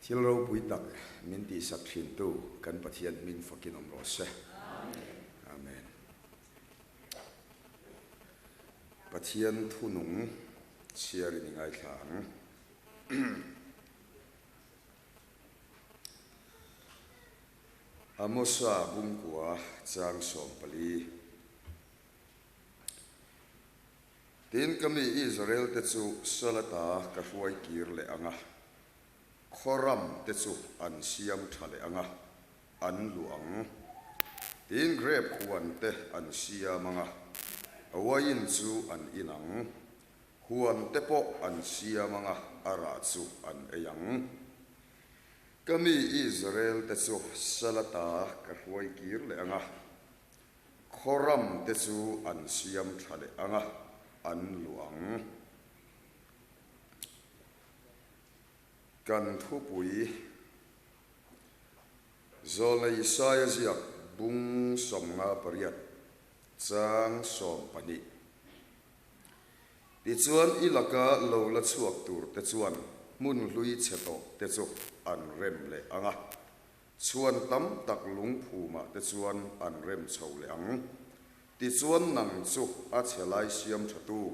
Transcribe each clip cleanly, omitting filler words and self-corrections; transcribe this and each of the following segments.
Thil ruaipui tak min ti sak thin tu kan pathian min fakin om ro se. Amen. Pathian thunung chiar ni ngai thlang. Amosa bungkua chang som pali. Tin kami Israel te chu salata ka huai kir le anga. Khoram te chu an siam thale anga an luang. Tin grep khuan te an siam anga. Awain chu an inang. Huan te po an siam anga ara chu an eyang. Kami Israel te chu salata ka huai kir le anga. Khoram te chu an siam thale anga an luang. Kan thupui zola Isaiah ziak bung som nga pariat chang som pani ti chuan ilaka lo la chuak tur te chuan mun hlui cheto te chu an rem le anga chuan tam tak lung phuma te chuan an rem chho le ang ti chuan nang chu a chelai siam thatu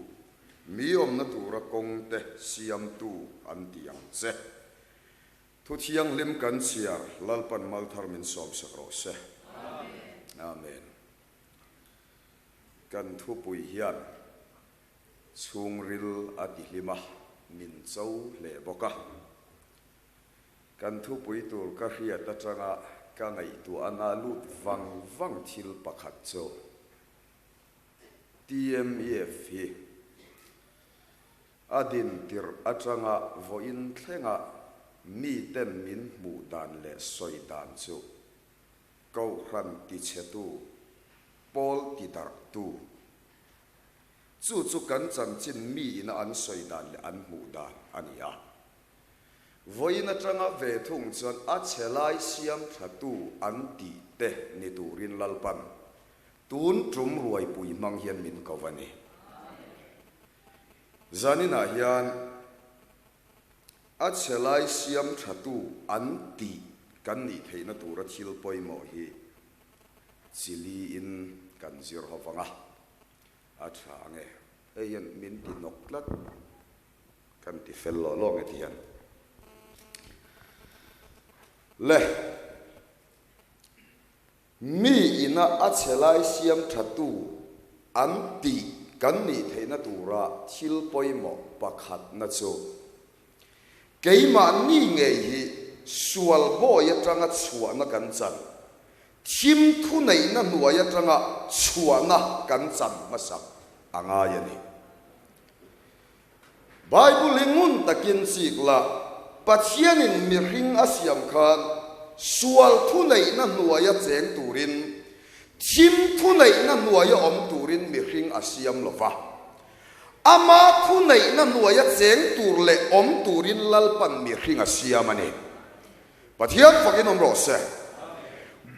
miom na tura kong te siam tu an tiang che thu thiang lim kan chiar lalpan mal thar min som sakro se. Amen. Kan thu pui hian chung ril ati lima min chau le boka kan thu pui tur ka hria ta changa ka ngai tu ana lut wang thil pakhat cho TMEF hi adin tir atanga voin thlenga mi ten min mu dan le soi dan chu kau khan ti chetu pol ti dar tu chu kan chan chin mi na an soi dan le an mu dan ania voina tanga ve thung chan a chelai siam thatu an ti te ni turin lalpan tun trum ruaipui mang hian min kawani zanina hian a chelai siam thatu an ti kan ni theina tura thil poimo hi chili in kan zir hawanga a thange eyan min ti noklat kan ti fello long etian le mi ina a chelai siam thatu an ti kan ni theina tura thil poimo pakhat na chu keima ni nge hi sual bo ya tanga chua na kan chan thim thu nei na nuwa ya tanga chua na kan chan masak anga yani Bible lingun takin sikla pathianin mi ring asiam khan sual thu nei na nuwa ya cheng turin thim thu nei na nuwa ya om turin mi ring asiam lova ama thu nei na nuwa ya cheng tur le om turin lalpan mi ring asiam ani pathian fakin om ro se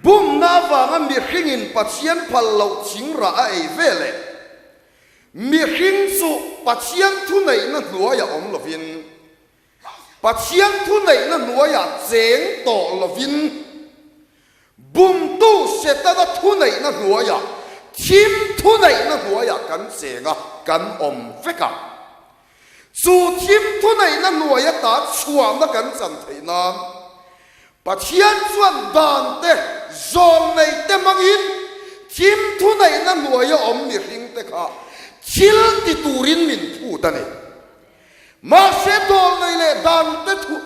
bum na wanga mi ringin pathian phallo chingra a ei vele mi ring chu pathian thu nei na nuwa ya om lovin pathian thu nei na nuwa ya cheng to lovin bum tu setana thu nei na nuwa ya thim thu nei na nuwa ya kan chenga kan om veka chu thim thu nei na nuwa ya ta chuam na kan chan theina pathian chuan dan te zon nei te mangin thim thu nei na nuwa ya om mi ring te kha thil ti turin min thu ta ne ma se dol nei le dan te thu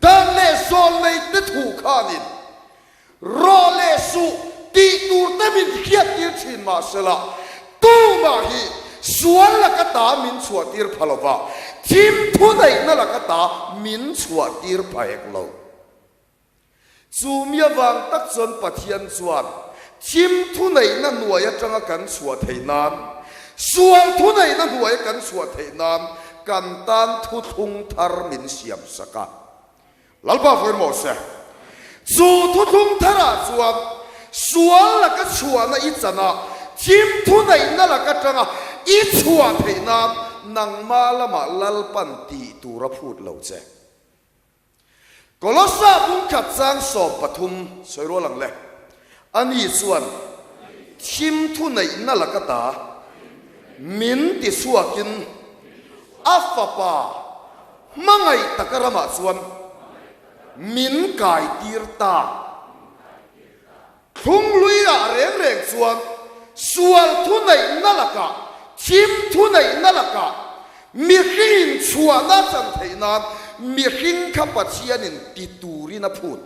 dan le zon nei te thu khanin ro le su ti tur te min khiat tir thin ma sela tu ma hi sual la ka ta min chua tir phalowa thim thu nei na la ka ta min chua tir paek lo chumia wang tak chon pathian chuan thim thu nei na nuaya tanga kan chua theinan sual thu nei na nuaya kan chua theinan kan tan thu thung thar min siam saka lalpa foi mo se chu thu thung thara chuan sual la ka chua na i chana thim thu nei na la ka tanga i chua theinan nang ma lama lalpan ti tura phut lo che ก็ลสาบุ้งขัดจางสอบปฐุมสวยรัวหลังเล่อันนี้ส่วนชิมทุนในนั่นละก็ตามินติสวกินอัฟปามังไงตะกระมาส่วนมินกายตีร์ตาทุ่งลุยละเร่งเร่งส่วนส่วนทุนในนั่นละก็ชิมทุนในนั่นละก็มีขิงชัวน่าจันเทนานมีขิงขับปัจเจียนินติตูรินาพูด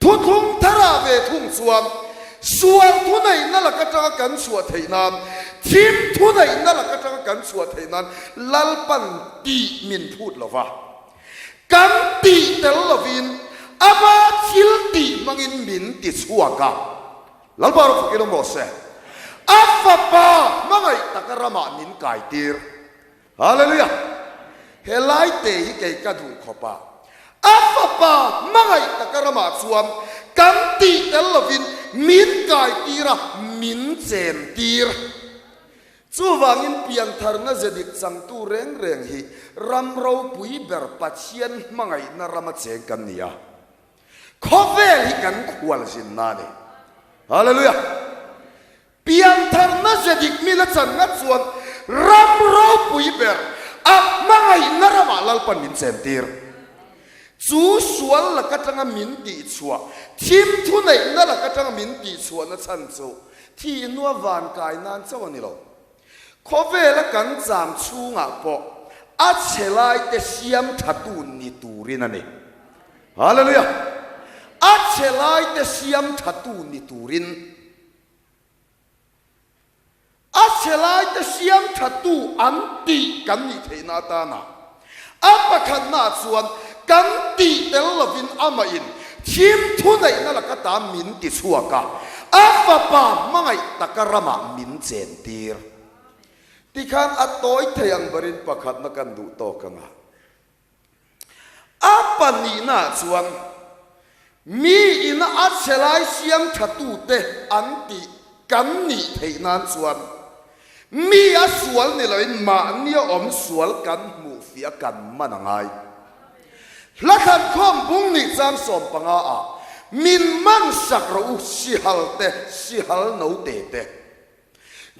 ทุ่งทาราเวทุ่งส่วนทุนในนั่นละก็จะกันชัวเทนานชิมทุนในนั่นละก็จะกันชัวเทนานลัลปันตีมินพูดหรอวะกันตีเตลลวินอาบาชิลตีมังอินมินติชัวกะลัลบารุฟกิโลโมเซอัฟปามังไงตะกระมามินกายตีร์ฮาเลลูยาเฮลัยเตหิเกยกระดูขปาอัฟปามังไงตะกระมาส่วนกันตีเตลวินมินกายตีระมินเจนตีร์จูวางินเปียงทาร์นาเจดิกจังตูเร่งเร่งฮีรำเราปุยเบอร์ปัจเจียนมังไงนารมาเจงกันเนี่ยข้อเวลิกันควรสินนานีฮาเลลูยาเปียงทาร์นาเจดิกมีละจังงัดส่วนรำเราปุยเบอร์อับมังไงนารมาลัลปันมินเจนตีร์จูส่วนละก็จะงมินดีชัวทิมทุนในนั่นละก็จะงมินดีชัวนั่นฉันจูที่นัววานกายนั้นเจ้านี่เราข้อเวลกันจามชูงะปออัจฉริยะเสียมทัตุนิตูรินันเองฮาเลลูยาอัจฉริยะเสียมทัตุนิตูรินอัจฉริยะเสียมทัตุอันติกันนิเทนาตานาอัปขันนาส่วนกันตีเตลวินอามาอินชิมทุนในนั่นละก็ตามมินติชัวกะอัฟปามังไงตะกระมามินเจนตีร์ที่ขันอัตโต้เทียงบรินประคัดนักันดูโตกันอ่ะอัปปนีน่าส่วนมีอินอัจฉริยะเสียงทัตุเตอันติกันนิเทนานส่วนมีอสวลนี่เลยมาเนี่ยอมสวลกันหมู่เฟียกันมันไงละขันข้อมบุ้งนิจามสมปังอามินมันสักรูสิฮัลเตสิฮัลโนเตเต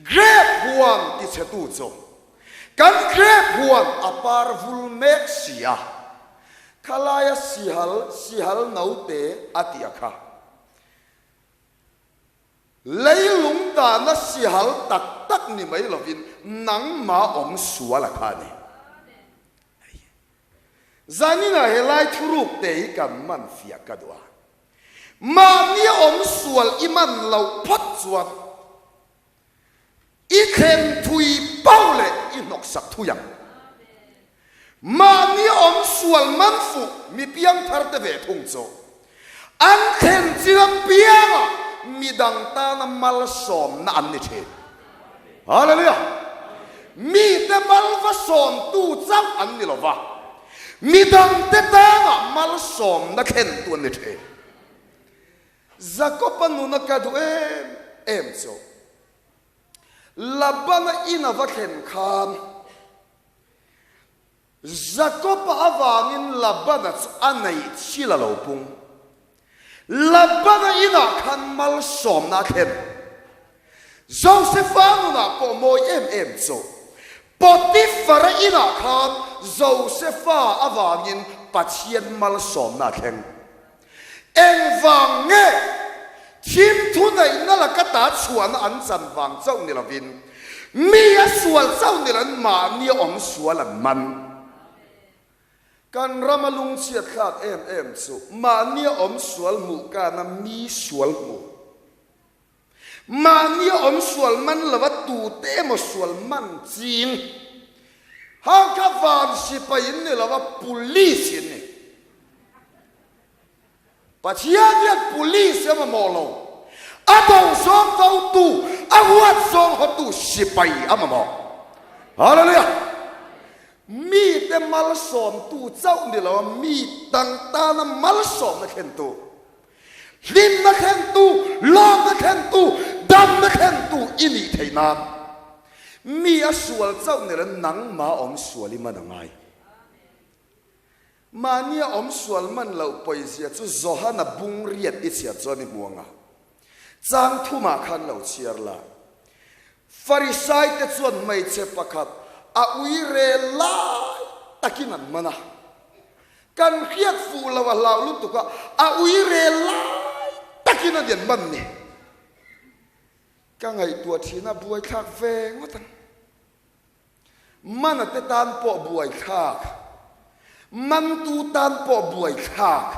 เกรบหวนที่เชตูโจกันเกรบหวนอปาร์วุลเมกเซียขลายสิฮัลโนเตอติยาค่ะเลยลุงตานะสิฮัลตักนี่ไม่หลวินนังมาอมสัวละค่ะนี่จานี่นะเฮลัยทุรุกเตยกันมันเฟียกัดวะมาเนี่ยอมสวลอิมันเราพัดสวลอีเข็นทุยเป้าเลยอีนกสักทุยังมาเนี่ยอมสวลมันฟุมีเพียงทาร์เตเวทุงโจอันเข็นจีนเพียงมีดังตานมัลสอมนั่นนี่เชนฮาเลลูยามีแต่มัลวสอมตู้จับอันนี้หรอวะมีดังเตตางะมัลสอมนักเห็นตัวนี้เองจักรพรรดินักการดูเอ็มโซลับบ้านอินาวักเห็นขานจักรพรรดิวางินลับบ้านอันไหนชิลาโลปุงลับบ้านอินาขันมัลสอมนักเห็นโจเซฟานุนักปโมยเอ็มโซปฏิฟาร์อินาคานโจเซฟาอวางินปัจเจียนมัลสอมนักเห็นเอ็งวังเงทิมทุนในนั่นละก็ตาชวนอันจันวังเจ้านี่ละวินมีส่วนเจ้านี่ละมาเนี่ยอมส่วนละมันการรำลุงเชียดขาดเอ็มสุมาเนี่ยอมส่วนหมู่การนั้นมีส่วนหมู่มาเนี่ยอมส่วนมันละวัตถุเต็มส่วนมันจริงหากข้าวานสิไปนี่ละว่าปุลิสินี่ปัจจัยเนี่ยปุลิสมาโมโลอาดงสองตัวตูอาวัดสองหัวตูสิไปอามาโมฮาเลลูยามีแต่มัลสอมตูเจ้านี่ละว่ามีต่างตานะมัลสอมนักเห็นตูลิมนักเห็นตูลอมนักเห็นตูดำนักเห็นตูอินิเทนานมีอสวลเจ้านี่ละหนังมาอมสวลิมันไง mania sual man lau poisia chu zohana bung riat ichia choni muanga chang thuma khan lo chiar la farisai te chuan mai che pakhat a ui re lai takinan mana kan khiat fu lawa law lu tuka a ui re lai takinan den man ni ka ngai tua thina buai khak ve ngotan mana te tan po buai khak man tu tan po buai khak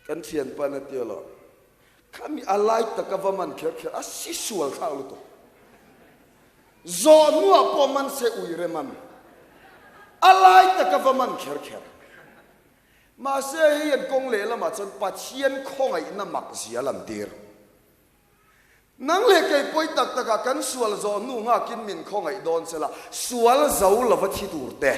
kan thian pana tialo kami alai ta government kher kher asisual khak lu to zo nuwa po man se uire man alai ta government kher kher ma se hian kong le lama chon pathian khongai na mak zia lam dir nang le kai poi tak taka kan sual zo nu nga kin min khongai don sela sual zo lova thi tur te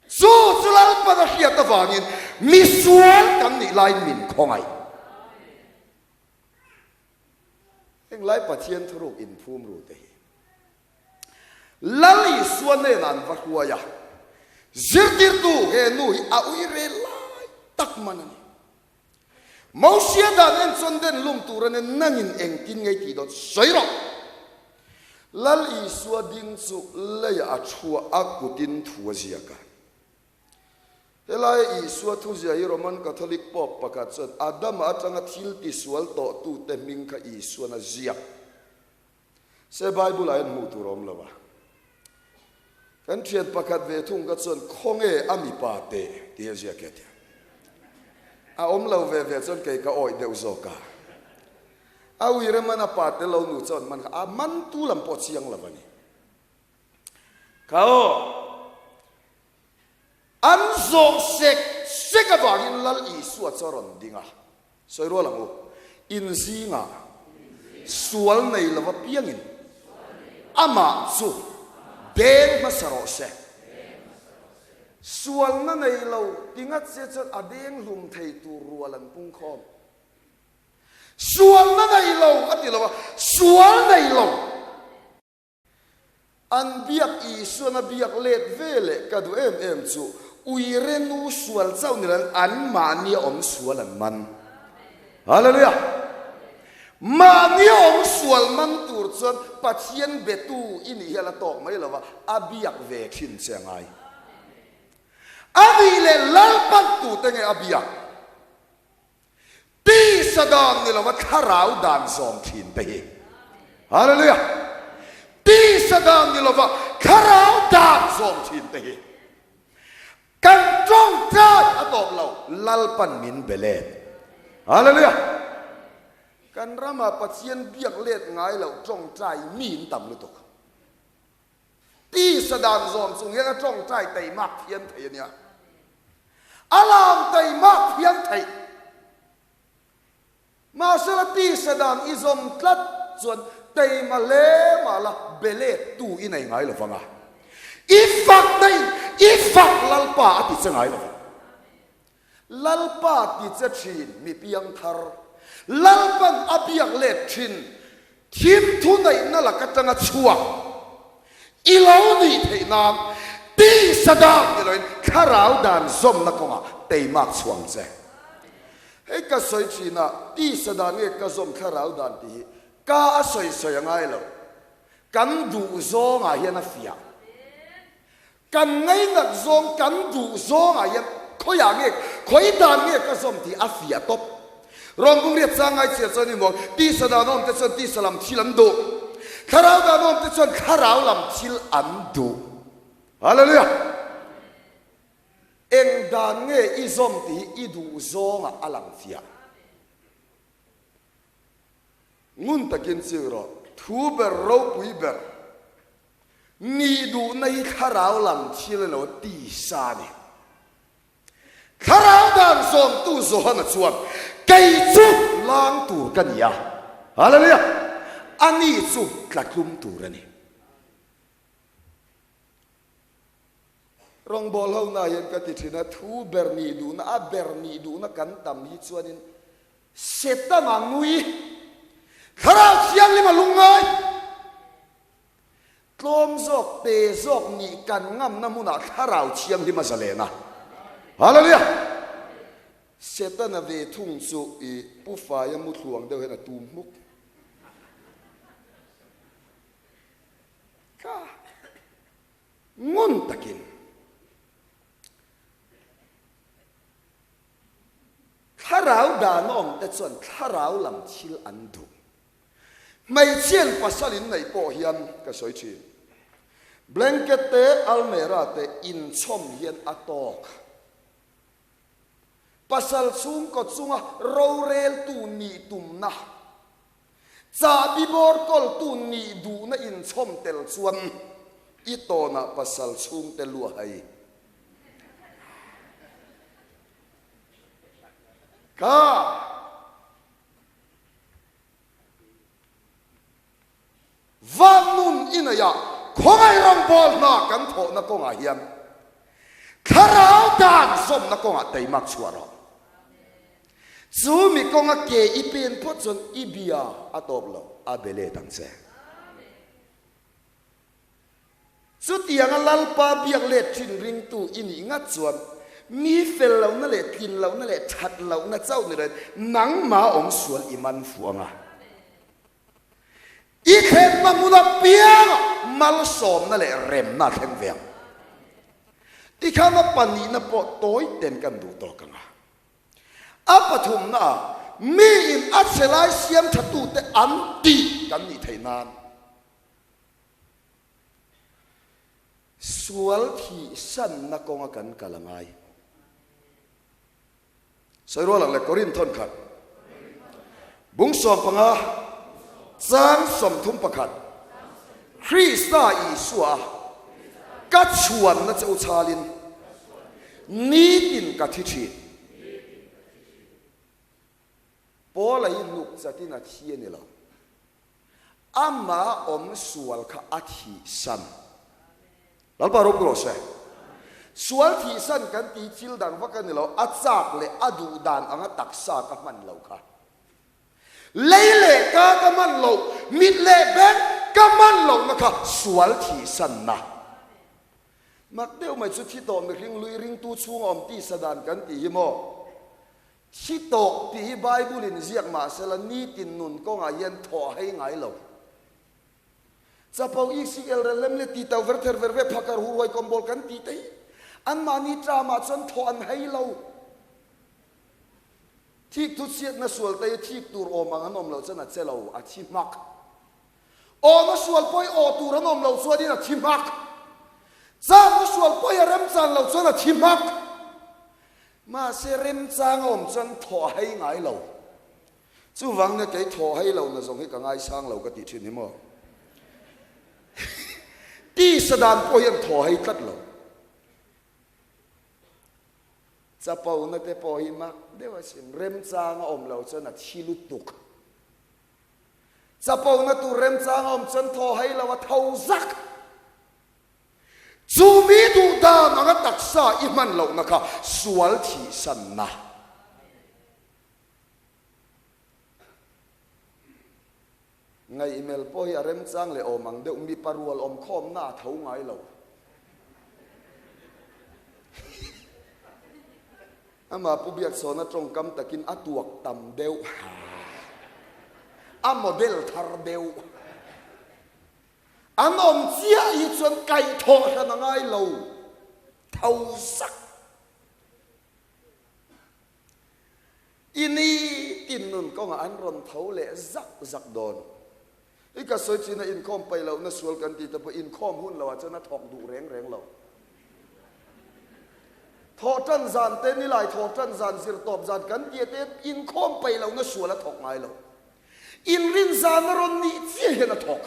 su chulal pada hia ta wangin mi sual kan ni lai min khongai eng lai pathian thuruk in phum ru te lali suan ne nan va huwa ya zirtir tu he nu a ui re lai tak manani Mausia dan en sonden lum turan en nangin engkin ngai ti dot soiro lal I suwa ding su laya achua akutin thua ziaka helai I suwa thu zia I Roman Catholic pop pakat son adam atanga thil ti sual to tu te ming kha I suwa na zia se Bible ain mu turom lawa kan thiat pakat ve thung ka son khonge ami pa te ti zia ke ti a lo ve ve chon ke ka oi deu zoka a wi re mana pa te lo nu chon man a man tu lam po chiang la bani ka o an zo sek ka wangin lal I suwa choron dinga soiro lang o in zinga sual nei lava piangin ama chu ben masaro se sual na nei lo tingat se chat adeng lum thei tu rualan pung khom sual na nei lo atilo sual nei lo an biak I suana biak let vele kadu em chu uirenu sual chau nilan an mania sualan man hallelujah mania sual man tur chon pathian betu ini hala tok mai lawa abiak ve khin chengai Abi le lalpan tu tenge abiak ti sadam ni lawa kharau dan som thin te hallelujah ti sadam ni lawa kharau dan som thin te kan trong trai atop lo lalpan min belet hallelujah kan rama pathian biak let ngai lo trong trai min tam lu tok ti sadam zom sung ya trong trai tai mak thian thei nia alam tai mak thian thei ma sala ti sadam izom tlat chuan tai ma le ma la bele tu inai ngai lo wanga ifak lalpa ati changai lo lalpa ti chathin mi piang thar lalpan abiak le thin thim thu nei na la ka tanga chuwa ilo ni thei nam ti sadam ni loin kharau dan zom na konga tei mak chuang che hei ka soi china ti sadam nge ka zom kharau dan ti ka soi soi ngai lo kan du zo nga hian a fia kan ngai nak zong kan du zo nga hian khoya nge khoi dan nge ka zom ti a fia top rong bung riat changai che choni mo ti sadam nom te chon ti salam thilam do kharau da nom te chon kharau lam thil an du hallelujah eng dan nge izom ti idu zonga alang fia ngun takin chiro thu ber ro pui ber ni du nei kharau lam thil lo ti sa ni kharau dan som tu zo na chuan kai chu lang tur kan ya hallelujah ani chu tlaklum turani rong bol ho na yen ka ti thina thu berni du na a berni du na kan tam hi chuanin seta ma ngui khara chiang lima lungai tlom zok te zok ni kan ngam na muna tharau chiam hi masalena hallelujah setan ave thung chu I pu fa ya mu thluang deuh hena tum muk ka ngun takin tharau da nom te chuan tharau lam thil an du mai chian pasalin nei po hian ka soi thi blanket te almera te in chom hian atok pasal chung ko chunga rorel tu ni tumna cha bibor kol tu ni du na in chom tel chuan itona pasal chung te lu hai ka vanun inaya khongai rong bol na kan tho na ko nga hiam tharau dan som na ko nga teimak chuaro zu mi ko nga ke ipin po chon ibia atoplo abele tangse zu tiang lalpa biak le thin ring tu ini nga chuan mi fel lo na le tin lo na le that lo na chau ni re nang ma om sual iman fuanga I khen ma muna piang mal som na le rem na theng veng I khana pani na po toy ten kan du to kanga apathum na mi in atselai siam thatu te anti kan ni thainan sual thi san na konga kan kalangai soiro lang le korin thon khat bung som panga chang som thum pakhat Krista Isua ka chuan na cheu chalin ni tin ka thi thi pola I nuk chatina thiani lo ama om sual kha athi san lalpa ro pro se sual thi san kan ti chil dang vakan lo achak le adu dan anga taksa ka man lo kha leile ka man lo mit le ben ka man lo na kha sual thi san na mak deu mai chu thi to mi ring lui ring tu chung om ti sadan kan ti mo thi to ti bible in ziak ma sela ni tin nun ko nga yen tho hai ngai lo sapau I si el lem le ti taw ver ve phakar huwai kombol kan ti tai an mani trama chon tho an hai lo thik tu siat na sual tai thik tur o mang anom lo chana chelo a thi mak o na sual poi o tur anom lo chuadi na thi mak chang na sual poi rem chan lo chana thi mak ma se rem chang om chan tho hai ngai lo chu wang na ke tho hai lo na zong hi ka ngai sang lo ka ti thin ni mo ti sadan po yan tho hai tat lo chapau na te po hi ma dewa sim rem chang om lo chana thilu tuk chapau na tu rem chang om chan tho hai lo wa thau zak chu mi du da nga taksa I man lo na kha sual thi san na ngai email po hi rem chang le omang de mi parual om khom na thau ngai lo ama pubiak sona trong kam takin atuak tam deu a model thar deu anom chia I chuan kai tho thana ngai lo thau sak ini tin nun ko nga an ron thau le zak zak don ika soi china in khom pai lo na sual kan ti ta po in khom hun lo chana thok du reng reng lo tho tan zan te ni lai tho tan zan zir top zan kan ti te in khom pai lo na sual thok ngai lo in rin zan ron ni chi he na thok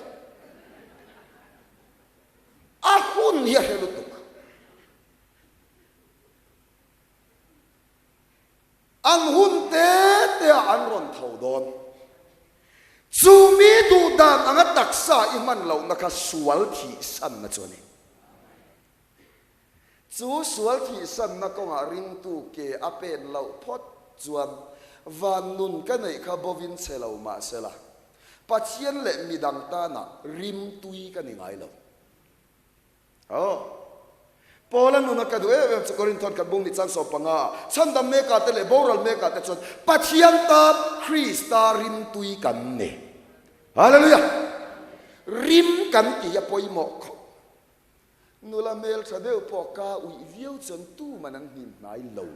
a hun hi he lu tuk an hun te an ron thau don chu mi du dan anga taksa I man lo na kha sual thi san na choni chu sual thi san na ko nga ring tu ke apen lo phot chuan van nun ka nei kha bovin chelo ma sela pathian le midang ta na rim tui ka ni ngai lo Poland nuna ka duwe Korinthon ka bung ni chan so panga chandam me ka tele boral me ka te chon pathian ta Krista rim tui kan ne hallelujah rim kan ti ya poi mo kho nula mel thadeu po ka ui viau chon tu manang him nai lo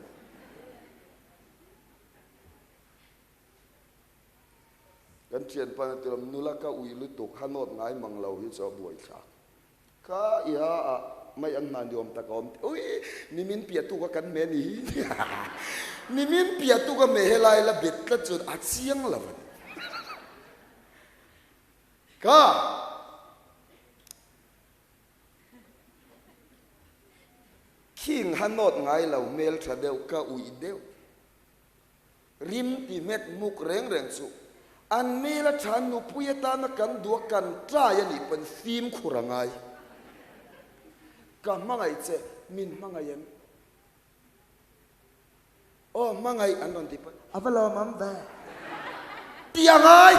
kan thian pa tilam nula ka ui lu tuk hanot ngai mang lo hi cho buai tha ka ya mai an man yom ta kom ui ni min pia tu ka kan me ni ni min pia tu ka me helai la bit la chun a chiang la van ka king hanot ngai lo mel thadeu ka ui deu rim ti met muk reng reng chu an me la than nu puya ta na kan du kan tra ya ni pen sim khurangai ka mangai che min mangai em mangai anon ti pa avalo mam va tiangai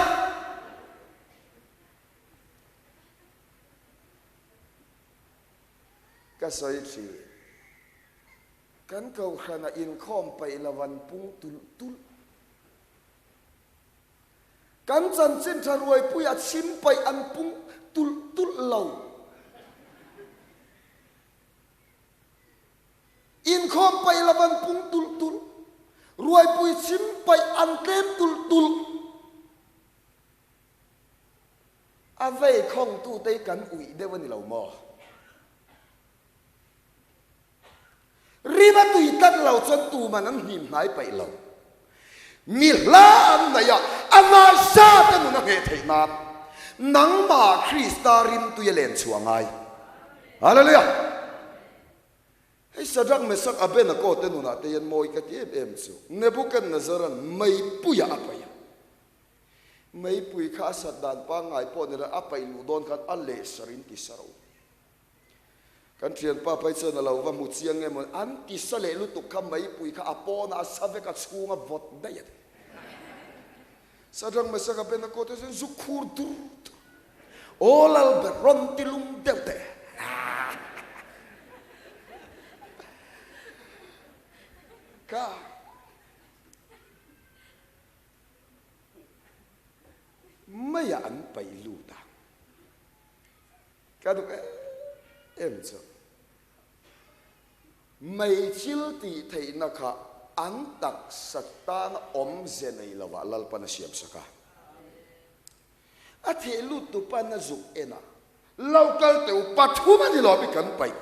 ka soi chi kan kau khana in khom pai lawan pung tul tul kan chan chin tha ruaipui a chim pai an pung tul tul lo in khom pai lawan pung tul tul ruaipui chim pai an tlem tul tul avei khong tu te kan ui dewani lo mo riba tui tat lo chon tu manang him nai pai lo mi lam na ya ana sa ta nu na he thei na nang ma Krista rim tu ye len chuangai hallelujah hei sadang me sak aben ko te nu na te yen moi ka ti em chu Nebuchadnezzar mai puya apaya mai pui kha sadan pa ngai po ne ra apai lu don khat alle sarin ti saro kan thian pa pai chen lo wa mu chiang em an ti sale lu tu kham mai pui kha apona save ka chunga vot dai sadang me sak aben ko te zu khur dur all al beron tilum deute ka maya an pai lu ta ka du em cho mai chil ti thei na kha an tak satan om zenei lawa lalpana siam saka a the lu tu pan zu ena local te pathuma ni lo bi kan pai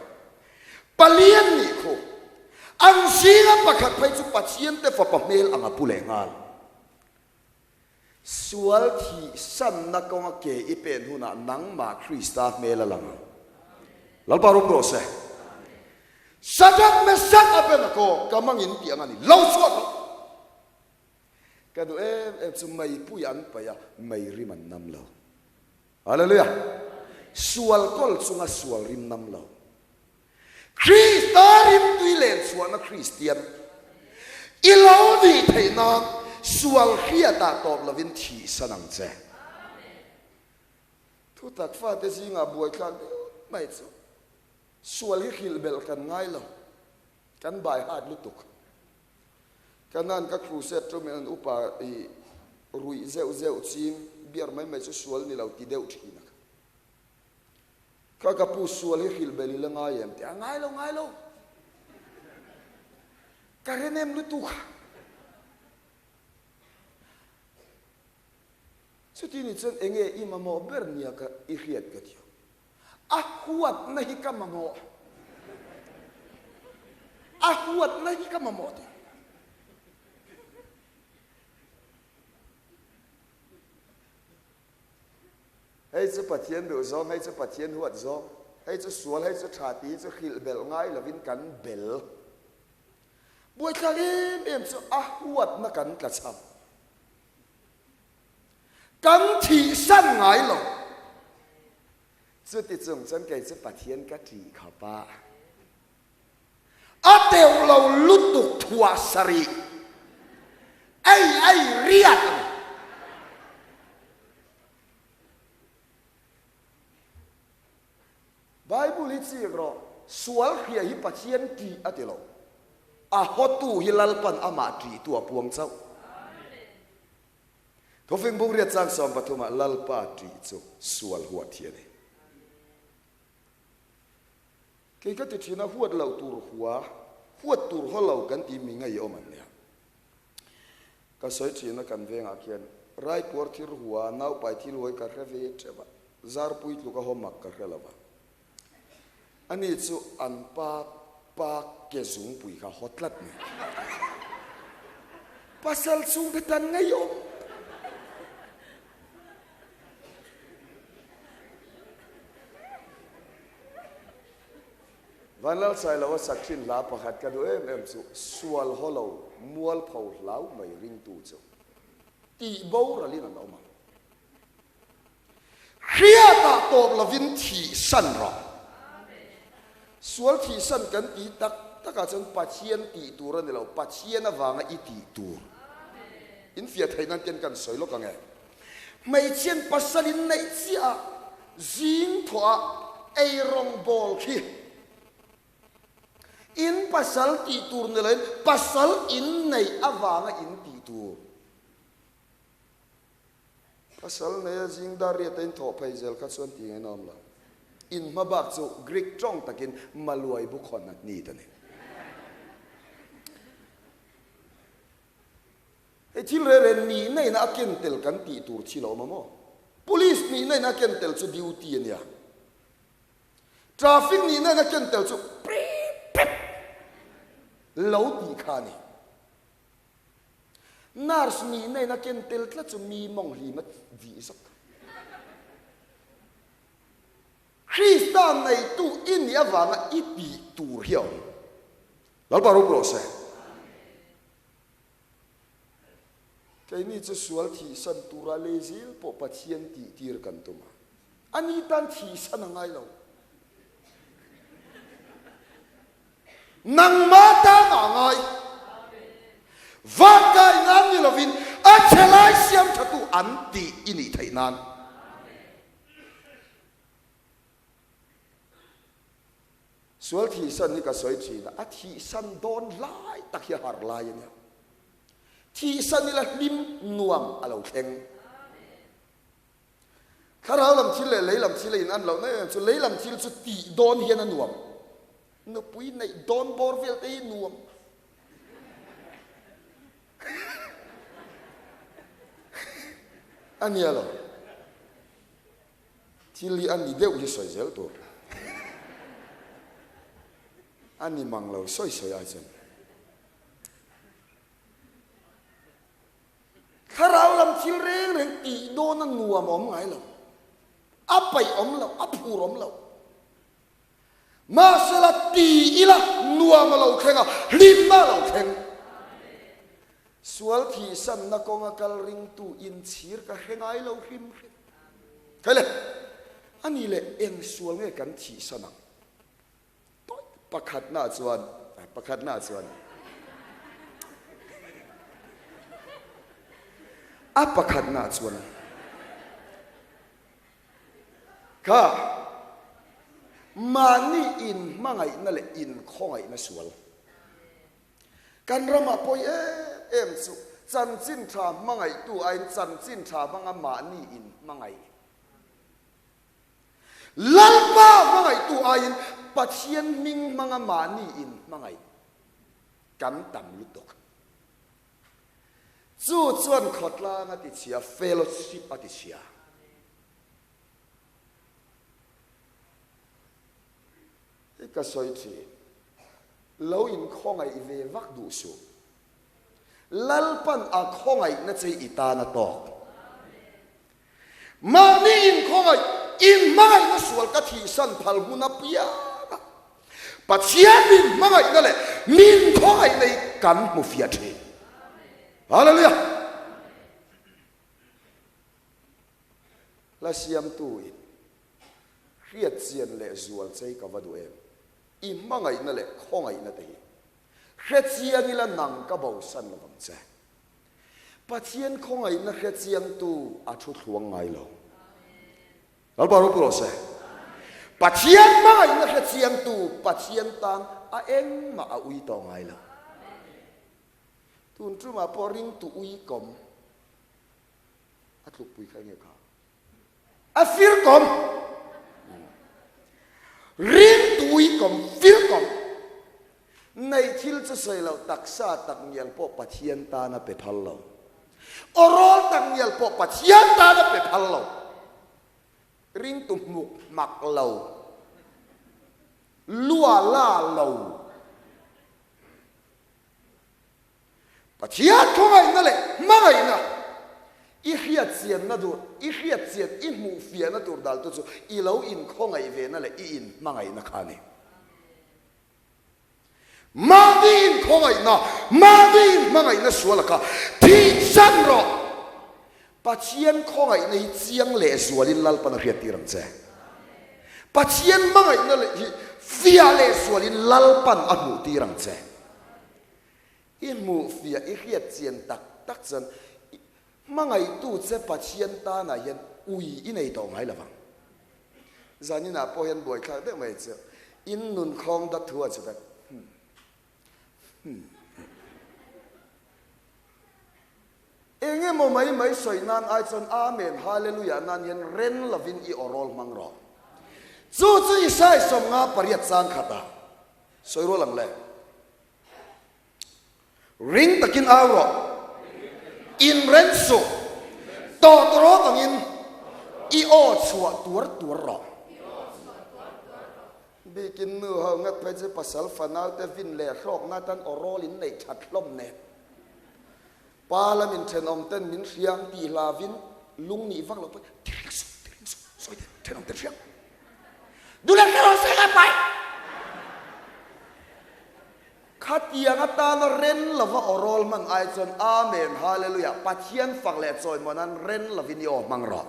palian ni kho an sila pakhat pai chu pathian te fa pa mel anga pulengal sual thi san na konga ke ipen huna nang ma Krista mela lang lalparu prose sadak me sak apen ko kamangin ti angani lo suat ka du em chu mai puyan pa ya mai riman nam lo hallelujah sual kol chunga sual rim nam lo Krista rim tuilen suana Christian ilo di theina sual khia ta top lovin thi sanang che thu tak fa te singa buai kan mai chu sual hi khil bel kan ngai lo kan bai hat lutuk kanan ka cruset to men upa i rui zeu zeu chim biar mai mai chu sual ni lo ti deu thina ka pu sual hi khil bel la ngai em ti ngai lo ka renem lutuk sutini chen enge imamo bernia ka i khiat ka tiu ahuat nahi ka mamo ahuat nahi ka mamo ti hei chu pathian do zong hei chu pathian huat zong hei chu sual hei chu thati chu khil bel ngai lovin kan bel buai thalim em chu ahuat na kan ka cham kan thi san ngai lo chu ti chung chan kai chu pathian ka thi kha pa a teu lo lutuk thua sari ai riat Bible ni chi ro sual khia hi pathian ti atilo a hotu hilal pan ama tri tu puang chau thofing bung ria chang som pathuma lalpa tri chu sual huat hiani ke ka ti thina huat lau tur huat tur holau kan ti mi ngai oman ne ka soi thina kan venga khian rai por thir huwa nau pai thil hoi ka reve cheba zar pui tu ka homak ka relava ani chu an pa ke zung pui ka hotlat ni pasal chung betan ngai om vanal sai lawa sakhin la pakhat ka do em chu sual holo mual phau lau mai ring tu chu ti bo ra lin an oma khia ta top lavin thi san ra sual thi san kan ti tak taka chen pathian ti tur an lo pathian awanga i ti tur in fia thainan ten kan soi lo ka nge mai chen pasalin nei chia jing thwa ei rong bol khi in pasal ti tur ne len pasal in nei awanga in ti tur pasal ne jing dar ria ten tho phai zel kha chuan ti ngai nom la in ma bak chu greek tong takin maluai bu khon na ni ta ne e thil re ni nei na ken tel kan ti tur chilo ma mo police ni nei na ken tel chu duty ania traffic ni nei na ken tel chu lâu đi khani nars mi này na ken tel tla chu mi mong hi mat vi sak Christian này tu in ya wanga ipi tur hiao lal paru pro se cái ni chu sual thi san tura le zil po pathian ti tir kan tuma ani tan thi san ngai lo nang mata ngai va kai nan ni lovin a chelai siam thatu anti ini thainan sual thi san ni ka soi thi na a thi san don lai tak hi har lai ni thi san ni la lim nuam alo theng kharau lam thil le leilam thil in an lo na chu leilam thil chu ti don hian an nuam nó pui này don bor vel te nuam ani alo chili ani deu hi soi zel to ani manglo soi soi a chen kharau lam thil reng reng ti don an nuam om ngai lo apai om lo apur om lo masala ti ila nuam lo khenga limma lo kheng sual thi san na konga kal ring tu in chir ka hengai lo him kale ani le eng sual nge kan thi sanang pakhat na chuan a pakhat na chuan ka mani in mangai na le in khongai na sual kan rama poi em chu chan chin tha mangai tu ain chan chin tha banga mani in mangai lalpa mangai tu ain pathian ming manga mani in mangai kan tam lutok chu chuan khotla nga ti chia fellowship ati chia ka soi thi lo in khongai ve vak du su lalpan a khongai na chei itana to mani in khongai in mai na sual ka thi san phal huna pia pathian min mangai na le min khongai nei kan mu fia the hallelujah la siam tu riat chian le zual chei ka vadu em i mangai na le khongai na te khrechiang ila nang ka bo san lo bang che pathian khongai na khrechiang tu a thu thluang ngai lo al baro pro se Pathian mangai na he chiang tu pathian tang a eng ma a ui to ngai la tun tru ma po ring tu ui kom a tluk pui khai nge kha a fir kom ring tu ui kom fir kom nei thil cha sei lo taksa tak ngial po pathian ta na pe phal lo orol tak ngial po pathian ta na pe phal lo ring tu muk mak lo lua la lo pathian khongai na le mangai na i hiat sian na dur i hiat sian i mu fia na tur dal tu chu i lo in khongai ve na le i in mangai na khani Madin khongai na madin mangai na suala ka thi san ro pathian khongai na hi chiang le zualin lal pan riat tirang che pathian mangai na le hi fia le zualin lal pan anu tirang che i mu fia i hiat chian tak tak chan mangai tu che pathian ta na hian ui i nei to ngai lawang zanina po hian boi kha de mai che in nun khong da thua che dak enge mo mai soi nan ai chon amen hallelujah nan yen ren lavin i orol mangro chu chu i sai som nga pariat sang khata soiro lang le ring takin awro in ren su to tro tangin i o chua tur ro bikin nu ha ngat pe je pasal fanal te vin le rok na tan orol in nei that lom ne Parliament ten om ten min riang ti lavin lung ni vak lo pa soi ten om ten riang dula karo se ka pai khatiang ata na ren lava orol man ai chon amen hallelujah pathian fak le choi monan ren lavin yo mangro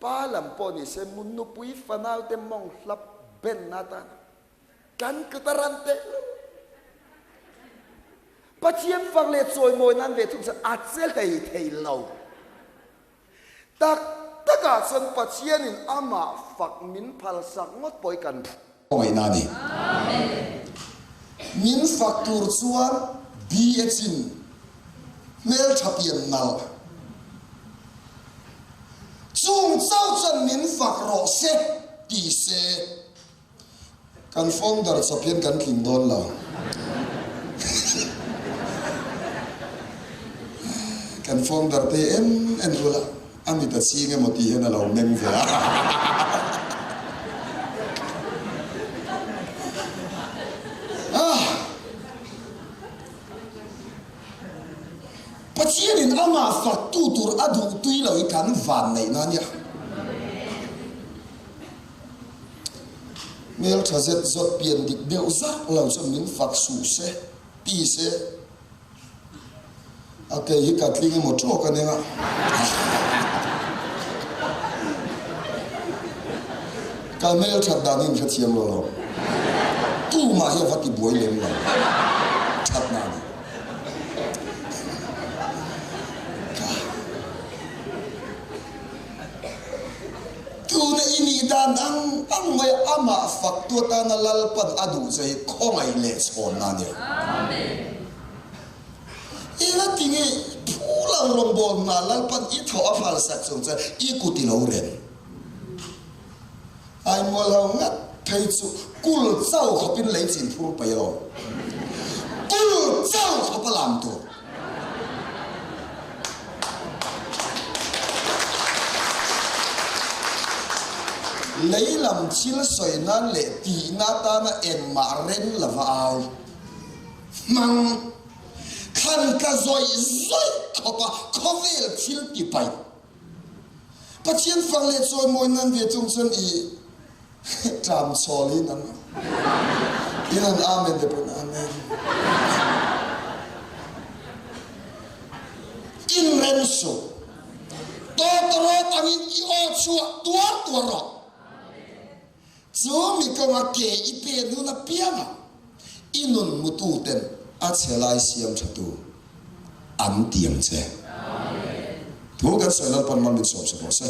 palam poni se munnu pui fanal te mong hlap ben nata kan ketarante pathian fak le choi moi nan ve thum sa atsel thei lo tak taka san pathian in ama fak min phal sak ngot poi kan oi na ni amen min fak tur chuan bi echin mel thapian nal chung chau chan min fak ro se ti se kan founder sapian kan king don la kan founder te en rula amita singa moti hena la mem ve pathian in ama fak tu tur adu tui lo kan van nei na nia mel thazet zot pian dik deu zak lo so min fak su se pi se okay hi katling mo tro ka nenga ka mel thad danin kha chiam lo tu ma hi vati boi lem lo thad na ni tu na ini dan ang mai ama fak tu ta na lalpan adu sai khongai le chon na ni amen ina tingi pula rombol na lalpan I tho afal sat chung cha I kuti lo ren ai mo lo ngat thai chu kul chau khopin lei chin phur pai lo kul chau khopalam tu lấy làm chil soi nan le ti na ta na en ma ren la vào mang khan ka zoi khopa khovel chil ti pai pathian phang le choi moi nan ve chung chen I tram soli nan inan amen de pon amen in ren so to tro angin I o chua tua ro zo mi ko ma ke I pe nu na piama inun mutu ten a chelai siam thatu am tiang che thu kan sai lal pan mal min som se mo se